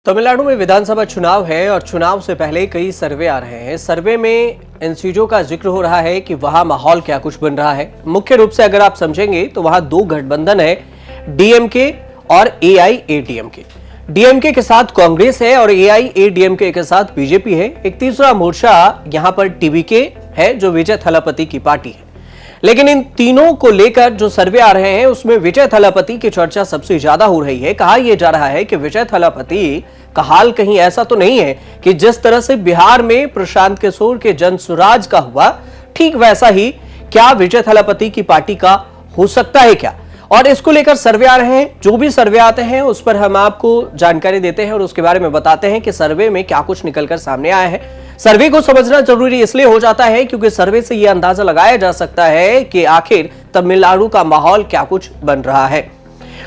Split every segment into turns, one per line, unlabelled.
तमिलनाडु में विधानसभा चुनाव है और चुनाव से पहले कई सर्वे आ रहे हैं। सर्वे में इन चीजों का जिक्र हो रहा है कि वहां माहौल क्या कुछ बन रहा है। मुख्य रूप से अगर आप समझेंगे तो वहां दो गठबंधन है, डीएमके और एआईएडीएमके। डीएमके के साथ कांग्रेस है और एआईएडीएमके के साथ बीजेपी है। एक तीसरा मोर्चा यहां पर टीवीके है जो विजय थलापति की पार्टी है। लेकिन इन तीनों को लेकर जो सर्वे आ रहे हैं उसमें विजय थलापति की चर्चा सबसे ज्यादा हो रही है। कहा यह जा रहा है कि विजय थलापति का हाल कहीं ऐसा तो नहीं है कि जिस तरह से बिहार में प्रशांत किशोर के जनसुराज का हुआ, ठीक वैसा ही क्या विजय थलापति की पार्टी का हो सकता है क्या। और इसको लेकर सर्वे आ रहे हैं। जो भी सर्वे आते हैं उस पर हम आपको जानकारी देते हैं और उसके बारे में बताते हैं कि सर्वे में क्या कुछ निकलकर सामने आया है। सर्वे को समझना जरूरी इसलिए हो जाता है क्योंकि सर्वे से यह अंदाजा लगाया जा सकता है कि आखिर तमिलनाडु का माहौल क्या कुछ बन रहा है।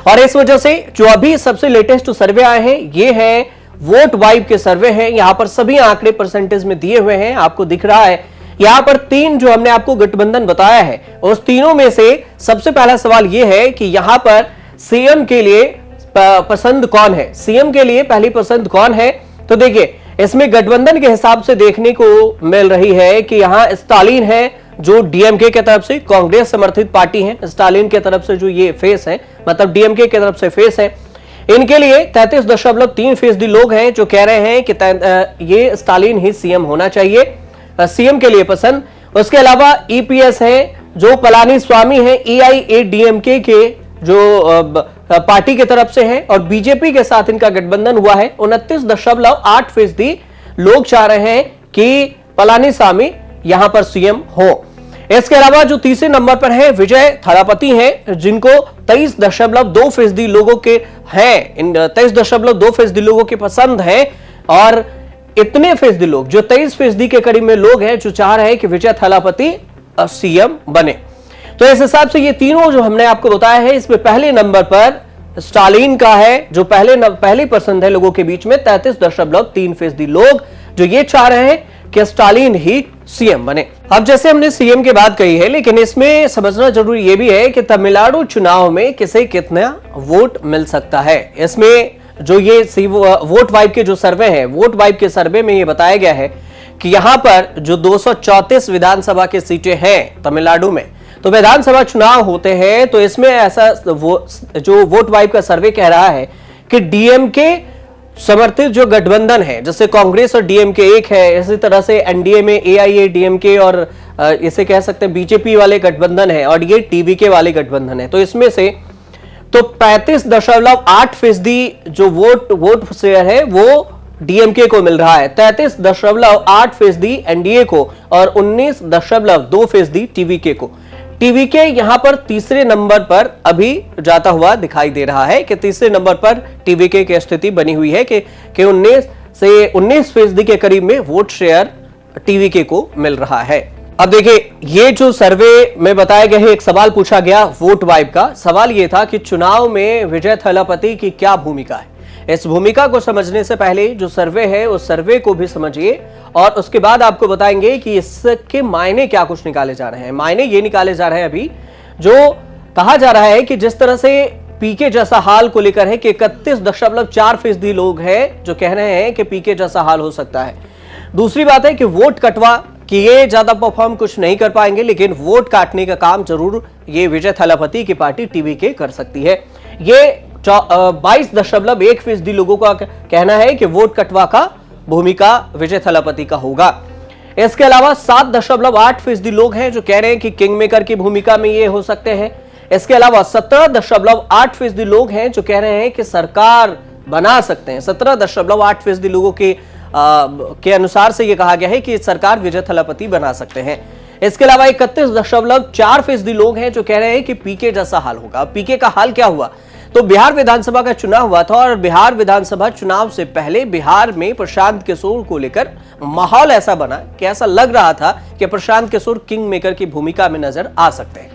और इस वजह से जो अभी सबसे लेटेस्ट सर्वे आए हैं ये है वोट वाइब के सर्वे हैं। यहां पर सभी आंकड़े परसेंटेज में दिए हुए हैं, आपको दिख रहा है। यहां पर तीन जो हमने आपको गठबंधन बताया है उस तीनों में से सबसे पहला सवाल यह है कि यहां पर सीएम के लिए पसंद कौन है, सीएम के लिए पहली पसंद कौन है। तो देखिए इसमें गठबंधन के हिसाब से देखने को मिल रही है कि यहां स्टालिन है जो डीएमके की तरफ से कांग्रेस समर्थित पार्टी है। स्टालिन की तरफ से जो ये फेस है, मतलब डीएमके की तरफ से फेस है, इनके लिए 33.3% लोग हैं जो कह रहे हैं कि ये स्टालिन ही सीएम होना चाहिए, सीएम के लिए पसंद। उसके अलावा ईपीएस है जो पलानीस्वामी है एआईएडीएमके के जो पार्टी की तरफ से है और बीजेपी के साथ इनका गठबंधन हुआ है। 29.8% लोग चाह रहे हैं कि पलानीस्वामी यहां पर सीएम हो। इसके अलावा जो तीसरे नंबर पर है विजय थलापति हैं जिनको 23.2% लोगों के हैं, इन 23.2% लोगों की पसंद है। और इतने फीसदी लोग जो 23% के करीब में लोग हैं जो चाह रहे हैं कि विजय थलापति सीएम बने। तो इस हिसाब से ये तीनों जो हमने आपको बताया है इसमें पहले नंबर पर स्टालिन का है जो पहली पसंद है लोगों के बीच में। 33.3% लोग जो ये चाह रहे हैं कि स्टालिन ही सीएम बने। अब जैसे हमने सीएम की बात कही है, लेकिन इसमें समझना जरूरी यह भी है कि तमिलनाडु चुनाव में किसे कितना वोट मिल सकता है। इसमें जो ये वोट वाइब के जो सर्वे है, वोट वाइब के सर्वे में ये बताया गया है कि यहां पर जो 234 विधानसभा की सीटें हैं तमिलनाडु में, तो विधानसभा चुनाव होते हैं तो इसमें ऐसा जो वोट वाइब का सर्वे कह रहा है कि डीएमके समर्थित जो गठबंधन है, जैसे कांग्रेस और डीएमके एक है, इसी तरह से एनडीए में एआईएडीएमके और इसे कह सकते हैं बीजेपी वाले गठबंधन है और ये टीवीके वाले गठबंधन है। तो इसमें से तो 35.8% जो वोट शेयर है वो डीएमके को मिल रहा है, 33.8% एनडीए को और 19.2% टीवीके को। टीवीके यहां पर तीसरे नंबर पर अभी जाता हुआ दिखाई दे रहा है कि तीसरे नंबर पर टीवीके की स्थिति बनी हुई है कि 19% के करीब में वोट शेयर टीवीके को मिल रहा है। अब देखिए ये जो सर्वे में बताया गया है, एक सवाल पूछा गया वोट वाइब का। सवाल ये था कि चुनाव में विजय थलापति की क्या भूमिका है। इस भूमिका को समझने से पहले जो सर्वे है उस सर्वे को भी समझिए और उसके बाद आपको बताएंगे कि इसके मायने क्या कुछ निकाले जा रहे हैं। मायने ये निकाले जा रहे हैं अभी जो कहा जा रहा है कि जिस तरह से पीके जैसा हाल को लेकर है कि 31.4% लोग हैं जो कह रहे हैं कि पीके जैसा हाल हो सकता है। दूसरी बात है कि वोट कटवा कि ये ज्यादा परफॉर्म कुछ नहीं कर पाएंगे, लेकिन वोट काटने का काम जरूर ये विजय थलापति की पार्टी टीवीके कर सकती है। ये 22.1% लोगों का कहना है कि वोट कटवा का भूमिका विजय थलापति का होगा। इसके अलावा 7.8% लोग हैं जो कह रहे हैं कि किंग मेकर की भूमिका में ये हो सकते हैं। इसके अलावा 17.8% लोग हैं जो कह रहे हैं कि सरकार बना सकते हैं। 17.8% लोगों के अनुसार से यह कहा गया है कि सरकार विजय थलापति बना सकते हैं। इसके अलावा 31.4% लोग हैं जो कह रहे हैं कि पीके जैसा हाल होगा। पीके का हाल क्या हुआ, तो बिहार विधानसभा का चुनाव हुआ था और बिहार विधानसभा चुनाव से पहले बिहार में प्रशांत किशोर को लेकर माहौल ऐसा बना कि ऐसा लग रहा था कि प्रशांत किशोर किंग मेकर की भूमिका में नजर आ सकते हैं।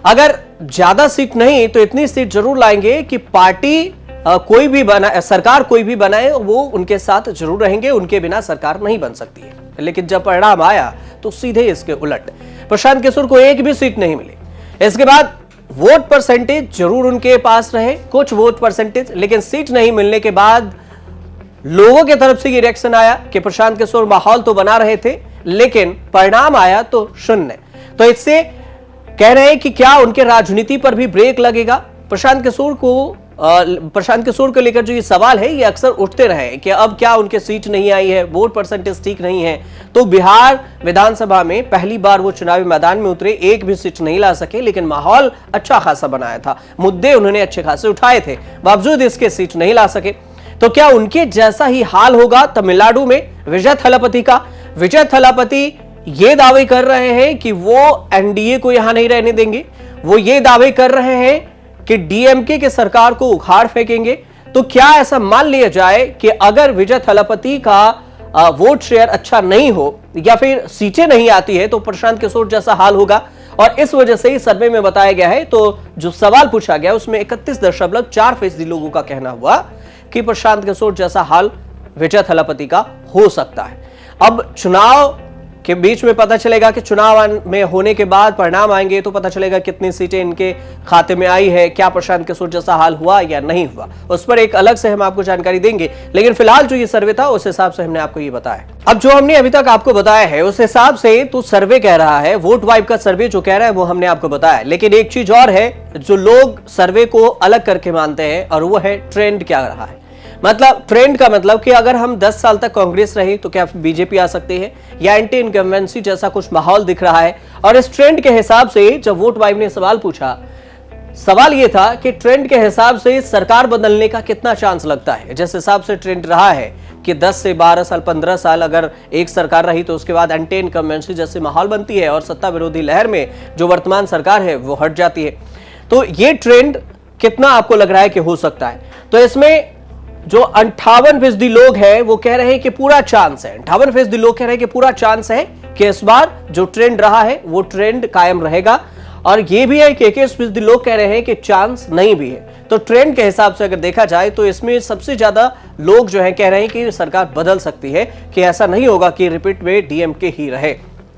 अगर ज्यादा सीट नहीं तो इतनी सीट जरूर लाएंगे कि पार्टी कोई भी बना, सरकार कोई भी बनाए वो उनके साथ जरूर रहेंगे, उनके बिना सरकार नहीं बन सकती है। लेकिन जब परिणाम आया तो सीधे इसके उलट प्रशांत किशोर को एक भी सीट नहीं मिली। इसके बाद वोट परसेंटेज जरूर उनके पास रहे, कुछ वोट परसेंटेज, लेकिन सीट नहीं मिलने के बाद लोगों की तरफ से ये रिएक्शन आया कि प्रशांत किशोर माहौल तो बना रहे थे, लेकिन परिणाम आया तो शून्य। तो इससे कह रहे हैं कि क्या उनके राजनीति पर भी ब्रेक लगेगा। प्रशांत किशोर को लेकर जो ये सवाल है ये अक्सर उठते रहे कि अब क्या उनके सीट नहीं आई है, वोट परसेंटेज ठीक नहीं है। तो बिहार विधानसभा में पहली बार वो चुनावी मैदान में उतरे, एक भी सीट नहीं ला सके, लेकिन माहौल अच्छा खासा बनाया था, मुद्दे उन्होंने अच्छे खासे उठाए थे, बावजूद इसके सीट नहीं ला सके। तो क्या उनके जैसा ही हाल होगा तमिलनाडु में विजय थलापति का? विजय थलापति ये दावे कर रहे हैं कि वो एनडीए को यहां नहीं रहने देंगे, वो ये दावे कर रहे हैं कि डीएमके की सरकार को उखाड़ फेंकेंगे। तो क्या ऐसा मान लिया जाए कि अगर विजय थलापति का वोट शेयर अच्छा नहीं हो या फिर सीटें नहीं आती है तो प्रशांत किशोर जैसा हाल होगा? और इस वजह से ही सर्वे में बताया गया है, तो जो सवाल पूछा गया उसमें 31.4% लोगों का कहना हुआ कि प्रशांत किशोर जैसा हाल विजय थलापति का हो सकता है। अब चुनाव के बीच में पता चलेगा कि चुनाव में होने के बाद परिणाम आएंगे तो पता चलेगा कितनी सीटें इनके खाते में आई है, क्या प्रशांत किशोर जैसा हाल हुआ या नहीं हुआ, उस पर एक अलग से हम आपको जानकारी देंगे। लेकिन फिलहाल जो ये सर्वे था उस हिसाब से हमने आपको ये बताया। अब जो हमने अभी तक आपको बताया है उस हिसाब से तो सर्वे कह रहा है, वोट वाइब का सर्वे जो कह रहा है वो हमने आपको बताया। लेकिन एक चीज और है जो लोग सर्वे को अलग करके मानते हैं, और वो है ट्रेंड क्या रहा है। मतलब ट्रेंड का मतलब कि अगर हम 10 साल तक कांग्रेस रहे तो क्या बीजेपी आ सकती है, या एंटी इनकम्बेंसी जैसा कुछ माहौल दिख रहा है। और इस ट्रेंड के हिसाब से जब वोट वाइब ने सवाल पूछा, सवाल यह था कि ट्रेंड के हिसाब से सरकार बदलने का कितना चांस लगता है। जिस हिसाब से ट्रेंड रहा है कि 10 से 12 साल 15 साल अगर एक सरकार रही तो उसके बाद एंटी इनकम्बेंसी जैसे माहौल बनती है और सत्ता विरोधी लहर में जो वर्तमान सरकार है वो हट जाती है। तो ये ट्रेंड कितना आपको लग रहा है कि हो सकता है? तो इसमें जो 58% लोग हैं वो कह रहे हैं कि पूरा चांस है, 58% लोग कह रहे हैं कि पूरा चांस है कि इस बार जो ट्रेंड रहा है वो ट्रेंड कायम रहेगा। और ये भी है कि 21% लोग कह रहे हैं कि चांस नहीं भी है। तो ट्रेंड के हिसाब से अगर देखा जाए तो इसमें सबसे ज्यादा लोग जो है कह रहे हैं कि सरकार बदल सकती है, कि ऐसा नहीं होगा कि रिपीट में डीएमके ही रहे।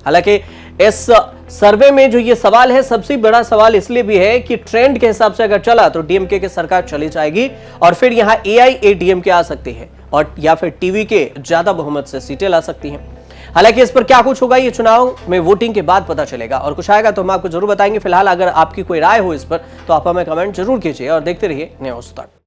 हालांकि इस सर्वे में जो ये सवाल है, सबसे बड़ा सवाल इसलिए भी है कि ट्रेंड के हिसाब से अगर चला तो डीएमके की सरकार चली जाएगी और फिर यहां एआईएडीएमके आ सकती है, और या फिर टीवी के ज्यादा बहुमत से सीटें ला सकती हैं। हालांकि इस पर क्या कुछ होगा ये चुनाव में वोटिंग के बाद पता चलेगा, और कुछ आएगा तो हम आपको जरूर बताएंगे। फिलहाल अगर आपकी कोई राय हो इस पर तो आप हमें कमेंट जरूर कीजिए और देखते रहिए न्यूज़ तक।